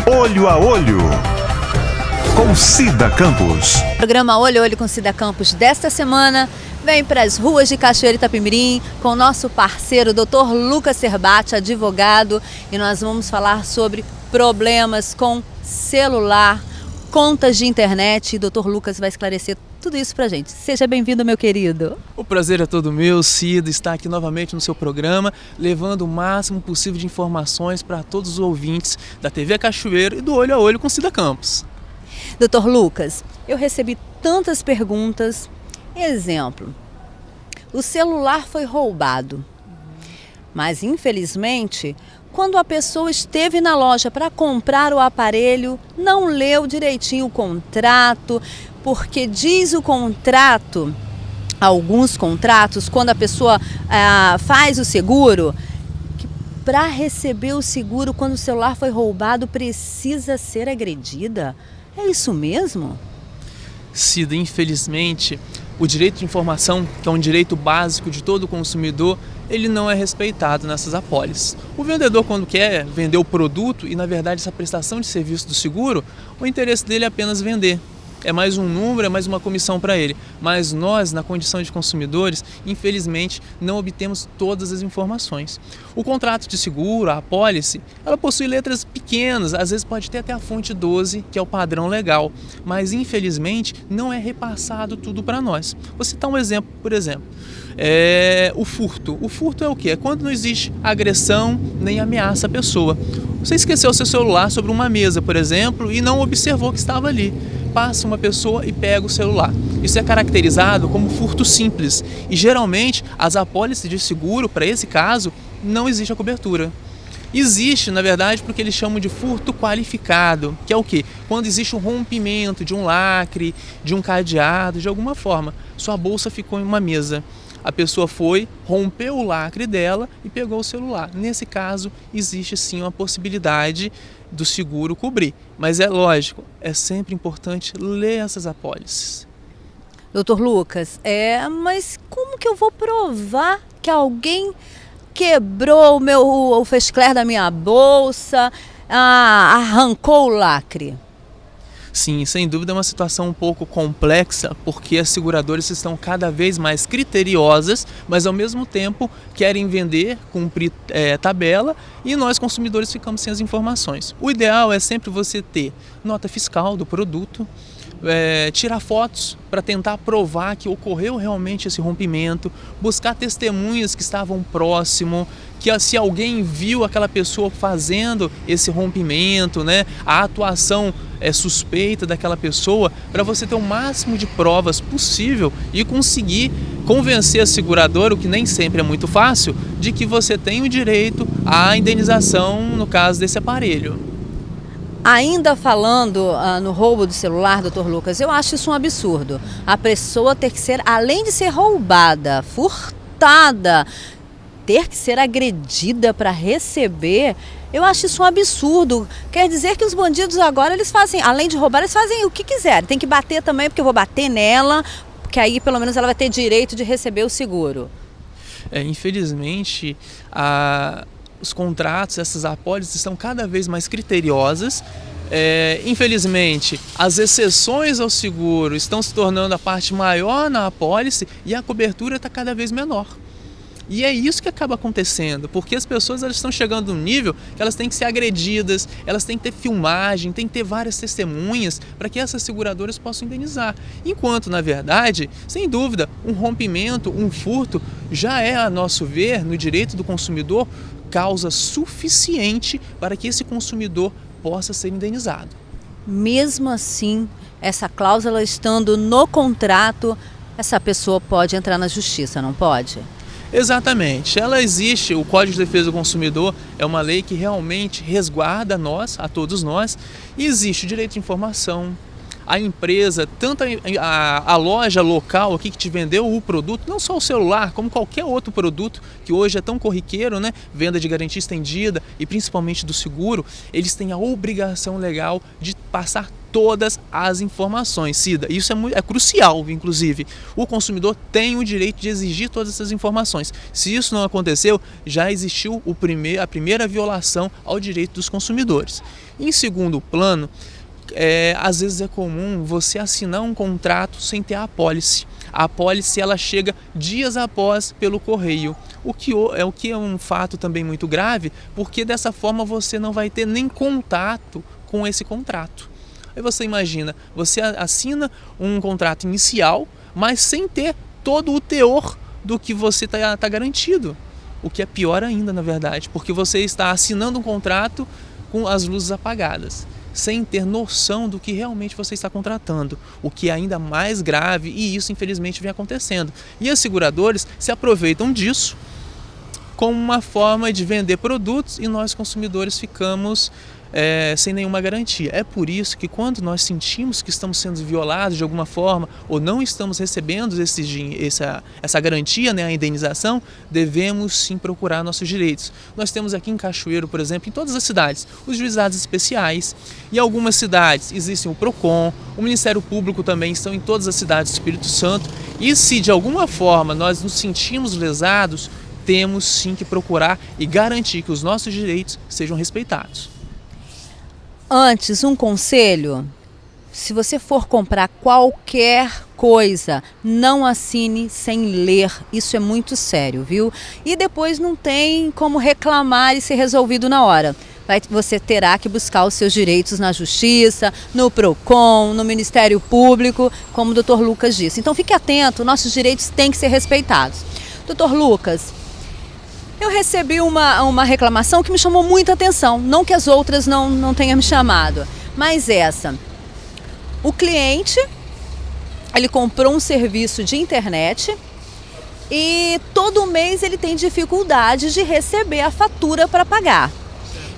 Olho a Olho, com Cida Campos. O programa Olho a Olho com Cida Campos desta semana vem para as ruas de Cachoeira e Itapemirim com o nosso parceiro, Dr. Lucas Serbati, advogado, e nós vamos falar sobre problemas com celular, contas de internet, e Dr. Lucas vai esclarecer tudo isso pra gente. Seja bem-vindo, meu querido. O prazer é todo meu, Cida, estar aqui novamente no seu programa, levando o máximo possível de informações para todos os ouvintes da TV Cachoeira e do Olho a Olho com Cida Campos. Dr. Lucas, eu recebi tantas perguntas. Exemplo, o celular foi roubado, mas infelizmente, quando a pessoa esteve na loja para comprar o aparelho, não leu direitinho o contrato, porque diz o contrato, alguns contratos, quando a pessoa faz o seguro, que para receber o seguro quando o celular foi roubado precisa ser agredida. É isso mesmo? Cida, infelizmente, o direito de informação, que é um direito básico de todo consumidor, ele não é respeitado nessas apólices. O vendedor, quando quer vender o produto e, na verdade, essa prestação de serviço do seguro, o interesse dele é apenas vender. É mais um número, é mais uma comissão para ele. Mas nós, na condição de consumidores, infelizmente, não obtemos todas as informações. O contrato de seguro, a apólice, ela possui letras pequenas, às vezes pode ter até a fonte 12, que é o padrão legal. Mas, infelizmente, não é repassado tudo para nós. Vou citar um exemplo, por exemplo. O furto. O furto é o quê? É quando não existe agressão nem ameaça à pessoa. Você esqueceu seu celular sobre uma mesa, por exemplo, e não observou que estava ali. Passa uma pessoa e pega o celular. Isso é caracterizado como furto simples. E geralmente as apólices de seguro, para esse caso, não existe a cobertura. Existe, na verdade, porque eles chamam de furto qualificado, que é o quê? Quando existe um rompimento de um lacre, de um cadeado, de alguma forma. Sua bolsa ficou em uma mesa. A pessoa foi, rompeu o lacre dela e pegou o celular. Nesse caso, existe sim uma possibilidade do seguro cobrir. Mas é lógico, é sempre importante ler essas apólices. Doutor Lucas, mas como que eu vou provar que alguém quebrou o fechcler da minha bolsa, arrancou o lacre? Sim, sem dúvida é uma situação um pouco complexa, porque as seguradoras estão cada vez mais criteriosas, mas ao mesmo tempo querem vender, cumprir tabela, e nós consumidores ficamos sem as informações. O ideal é sempre você ter nota fiscal do produto, tirar fotos para tentar provar que ocorreu realmente esse rompimento, buscar testemunhas que estavam próximo, que se alguém viu aquela pessoa fazendo esse rompimento, a atuação suspeita daquela pessoa, para você ter o máximo de provas possível e conseguir convencer a seguradora, o que nem sempre é muito fácil, de que você tem o direito à indenização no caso desse aparelho. Ainda falando no roubo do celular, doutor Lucas, eu acho isso um absurdo. A pessoa ter que ser, além de ser roubada, furtada, ter que ser agredida para receber, eu acho isso um absurdo. Quer dizer que os bandidos agora, eles fazem, além de roubar, eles fazem o que quiserem. Tem que bater também, porque eu vou bater nela, porque aí pelo menos ela vai ter direito de receber o seguro. Infelizmente, os contratos, essas apólices estão cada vez mais criteriosas. Infelizmente, as exceções ao seguro estão se tornando a parte maior na apólice e a cobertura está cada vez menor. E é isso que acaba acontecendo, porque as pessoas elas estão chegando num nível que elas têm que ser agredidas, elas têm que ter filmagem, têm que ter várias testemunhas para que essas seguradoras possam indenizar. Enquanto, na verdade, sem dúvida, um rompimento, um furto, já é, a nosso ver, no direito do consumidor, causa suficiente para que esse consumidor possa ser indenizado. Mesmo assim, essa cláusula estando no contrato, essa pessoa pode entrar na justiça, não pode? Exatamente, ela existe, o Código de Defesa do Consumidor é uma lei que realmente resguarda a todos nós, e existe o direito de informação. A empresa, tanto a loja local aqui que te vendeu o produto, não só o celular, como qualquer outro produto que hoje é tão corriqueiro, venda de garantia estendida e principalmente do seguro, eles têm a obrigação legal de passar todas as informações. Cida, isso é crucial, inclusive. O consumidor tem o direito de exigir todas essas informações. Se isso não aconteceu, já existiu a primeira violação ao direito dos consumidores. Em segundo plano, às vezes é comum você assinar um contrato sem ter a apólice. A apólice ela chega dias após pelo correio, o que é um fato também muito grave, porque dessa forma você não vai ter nem contato com esse contrato. Aí você imagina, você assina um contrato inicial, mas sem ter todo o teor do que você tá garantido. O que é pior ainda, na verdade, porque você está assinando um contrato com as luzes apagadas, sem ter noção do que realmente você está contratando, o que é ainda mais grave, e isso infelizmente vem acontecendo. E as seguradoras se aproveitam disso como uma forma de vender produtos e nós consumidores ficamos sem nenhuma garantia. É por isso que quando nós sentimos que estamos sendo violados de alguma forma ou não estamos recebendo essa garantia, né, a indenização, devemos sim procurar nossos direitos. Nós temos aqui em Cachoeiro, por exemplo, em todas as cidades, os juizados especiais. Em algumas cidades existem o PROCON, o Ministério Público também estão em todas as cidades do Espírito Santo. E se de alguma forma nós nos sentimos lesados, temos sim que procurar e garantir que os nossos direitos sejam respeitados. Antes, um conselho: se você for comprar qualquer coisa, não assine sem ler. Isso é muito sério, viu? E depois não tem como reclamar e ser resolvido na hora. Você terá que buscar os seus direitos na Justiça, no PROCON, no Ministério Público, como o Dr. Lucas disse. Então fique atento, nossos direitos têm que ser respeitados. Dr. Lucas, eu recebi uma reclamação que me chamou muita atenção. Não que as outras não tenham me chamado, mas essa. O cliente, ele comprou um serviço de internet e todo mês ele tem dificuldade de receber a fatura para pagar.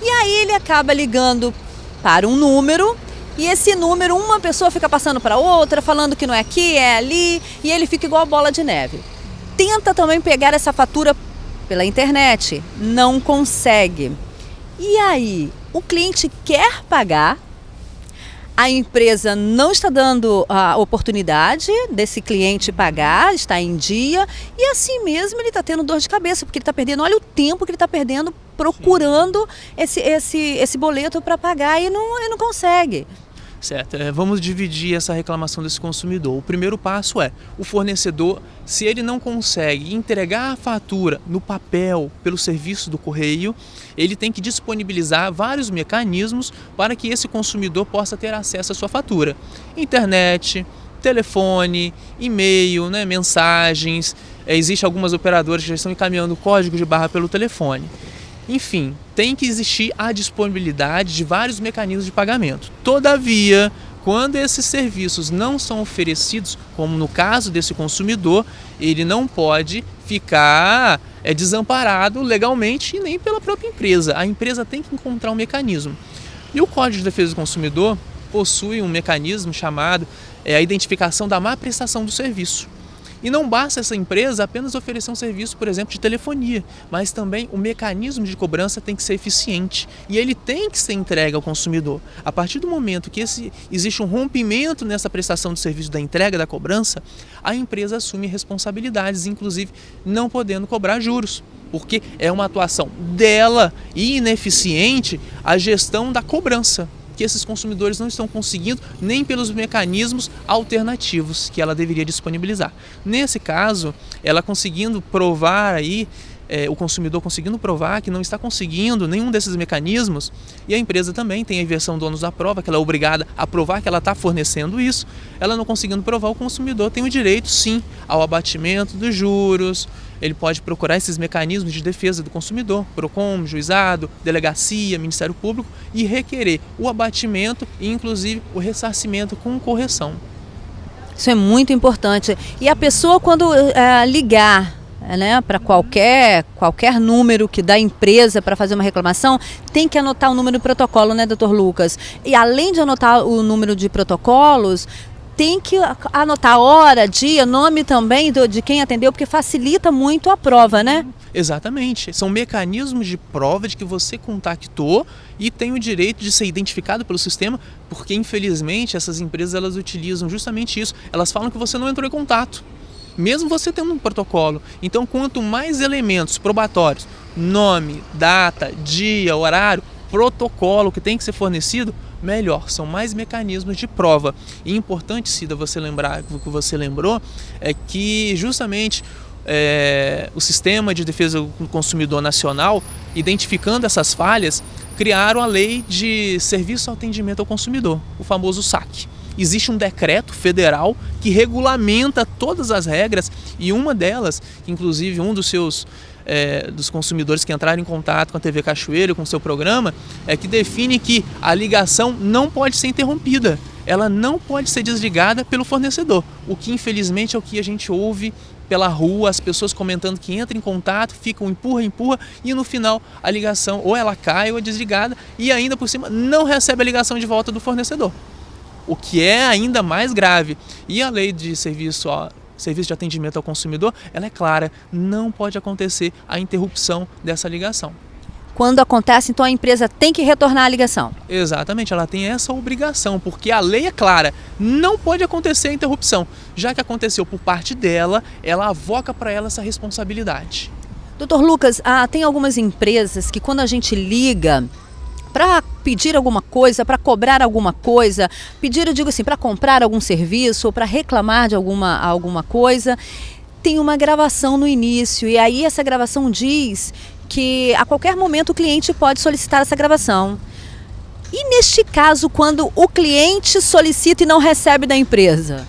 E aí ele acaba ligando para um número e esse número, uma pessoa fica passando para outra, falando que não é aqui, é ali, e ele fica igual a bola de neve. Tenta também pegar essa fatura pela internet, não consegue. E aí, o cliente quer pagar, a empresa não está dando a oportunidade desse cliente pagar, está em dia, e assim mesmo ele está tendo dor de cabeça, porque ele está perdendo, olha o tempo que ele está perdendo procurando esse boleto para pagar e não consegue. Certo, vamos dividir essa reclamação desse consumidor. O primeiro passo é, o fornecedor, se ele não consegue entregar a fatura no papel pelo serviço do correio, ele tem que disponibilizar vários mecanismos para que esse consumidor possa ter acesso à sua fatura. Internet, telefone, e-mail, né, mensagens, existem algumas operadoras que já estão encaminhando código de barra pelo telefone. Enfim, tem que existir a disponibilidade de vários mecanismos de pagamento. Todavia, quando esses serviços não são oferecidos, como no caso desse consumidor, ele não pode ficar desamparado legalmente e nem pela própria empresa. A empresa tem que encontrar um mecanismo. E o Código de Defesa do Consumidor possui um mecanismo chamado a identificação da má prestação do serviço. E não basta essa empresa apenas oferecer um serviço, por exemplo, de telefonia, mas também o mecanismo de cobrança tem que ser eficiente e ele tem que ser entregue ao consumidor. A partir do momento que existe um rompimento nessa prestação de serviço da entrega da cobrança, a empresa assume responsabilidades, inclusive não podendo cobrar juros, porque é uma atuação dela e ineficiente a gestão da cobrança, que esses consumidores não estão conseguindo nem pelos mecanismos alternativos que ela deveria disponibilizar. Nesse caso, ela conseguindo provar aí, o consumidor conseguindo provar que não está conseguindo nenhum desses mecanismos, e a empresa também tem a inversão do ônus da prova, que ela é obrigada a provar que ela está fornecendo isso, ela não conseguindo provar, o consumidor tem o direito sim ao abatimento dos juros. Ele pode procurar esses mecanismos de defesa do consumidor, PROCON, juizado, delegacia, Ministério Público, e requerer o abatimento e inclusive o ressarcimento com correção. Isso é muito importante. E a pessoa, quando ligar, né, para qualquer número que da empresa para fazer uma reclamação, tem que anotar o número de protocolo, né, Dr. Lucas? E além de anotar o número de protocolos, tem que anotar a hora, dia, nome também de quem atendeu, porque facilita muito a prova, né? Exatamente. São mecanismos de prova de que você contactou e tem o direito de ser identificado pelo sistema, porque infelizmente essas empresas elas utilizam justamente isso. Elas falam que você não entrou em contato, mesmo você tendo um protocolo. Então, quanto mais elementos probatórios, nome, data, dia, horário, protocolo que tem que ser fornecido, melhor, são mais mecanismos de prova. E importante, Cida, você lembrar, o que você lembrou, é que justamente o Sistema de Defesa do Consumidor Nacional, identificando essas falhas, criaram a Lei de Serviço ao Atendimento ao Consumidor, o famoso SAC. Existe um decreto federal que regulamenta todas as regras, e uma delas, inclusive um dos consumidores que entraram em contato com a TV Cachoeira, com o seu programa, é que define que a ligação não pode ser interrompida, ela não pode ser desligada pelo fornecedor, o que infelizmente é o que a gente ouve pela rua, as pessoas comentando que entram em contato, ficam empurra, e no final a ligação ou ela cai ou é desligada, e ainda por cima não recebe a ligação de volta do fornecedor, o que é ainda mais grave. E a lei de serviço de atendimento ao consumidor, ela é clara, não pode acontecer a interrupção dessa ligação. Quando acontece, então a empresa tem que retornar a ligação. Exatamente, ela tem essa obrigação, porque a lei é clara, não pode acontecer a interrupção. Já que aconteceu por parte dela, ela avoca para ela essa responsabilidade. Dr. Lucas, tem algumas empresas que quando a gente liga para pedir alguma coisa, para cobrar alguma coisa, pedir, eu digo assim, para comprar algum serviço ou para reclamar de alguma coisa, tem uma gravação no início, e aí essa gravação diz que a qualquer momento o cliente pode solicitar essa gravação. E neste caso, quando o cliente solicita e não recebe da empresa?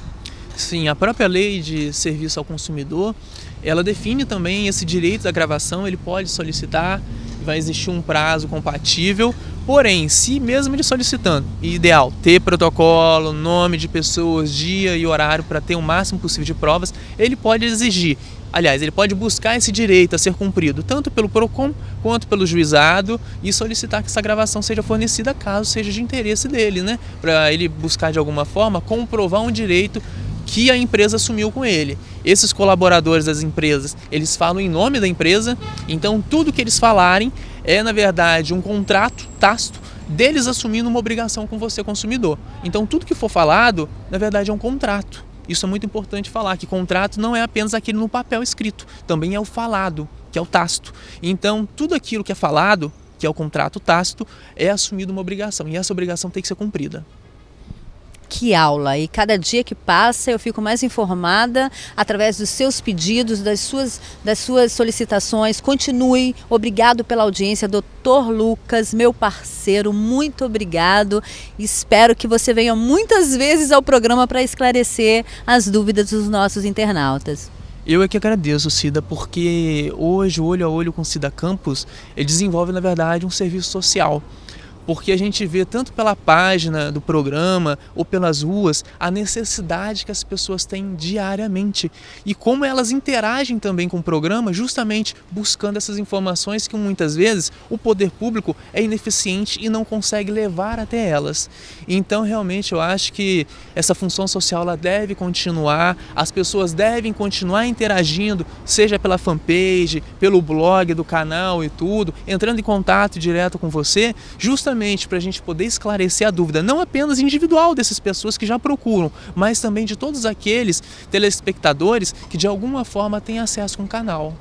Sim, a própria Lei de Serviço ao Consumidor, ela define também esse direito da gravação, ele pode solicitar, vai existir um prazo compatível, porém, se mesmo ele solicitando, ideal, ter protocolo, nome de pessoas, dia e horário para ter o máximo possível de provas, ele pode exigir, aliás, ele pode buscar esse direito a ser cumprido, tanto pelo PROCON quanto pelo juizado, e solicitar que essa gravação seja fornecida caso seja de interesse dele, né? Para ele buscar de alguma forma comprovar um direito que a empresa assumiu com ele. Esses colaboradores das empresas, eles falam em nome da empresa, então tudo que eles falarem é, na verdade, um contrato tácito deles assumindo uma obrigação com você, consumidor. Então tudo que for falado, na verdade, é um contrato. Isso é muito importante falar, que contrato não é apenas aquele no papel escrito, também é o falado, que é o tácito. Então tudo aquilo que é falado, que é o contrato tácito, é assumido uma obrigação, e essa obrigação tem que ser cumprida. Que aula! E cada dia que passa eu fico mais informada através dos seus pedidos, das suas solicitações. Continue. Obrigado pela audiência, Dr. Lucas, meu parceiro, muito obrigado. Espero que você venha muitas vezes ao programa para esclarecer as dúvidas dos nossos internautas. Eu é que agradeço, Cida, porque hoje, o Olho a Olho com Cida Campos, ele desenvolve, na verdade, um serviço social. Porque a gente vê tanto pela página do programa ou pelas ruas a necessidade que as pessoas têm diariamente e como elas interagem também com o programa, justamente buscando essas informações que muitas vezes o poder público é ineficiente e não consegue levar até elas. Então realmente eu acho que essa função social ela deve continuar, as pessoas devem continuar interagindo, seja pela fanpage, pelo blog do canal e tudo, entrando em contato direto com você, justamente para a gente poder esclarecer a dúvida, não apenas individual dessas pessoas que já procuram, mas também de todos aqueles telespectadores que de alguma forma têm acesso com o canal.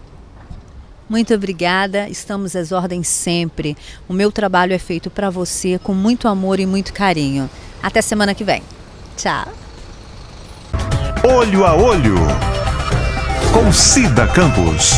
Muito obrigada, estamos às ordens sempre. O meu trabalho é feito para você com muito amor e muito carinho. Até semana que vem. Tchau. Olho a Olho com Cida Campos.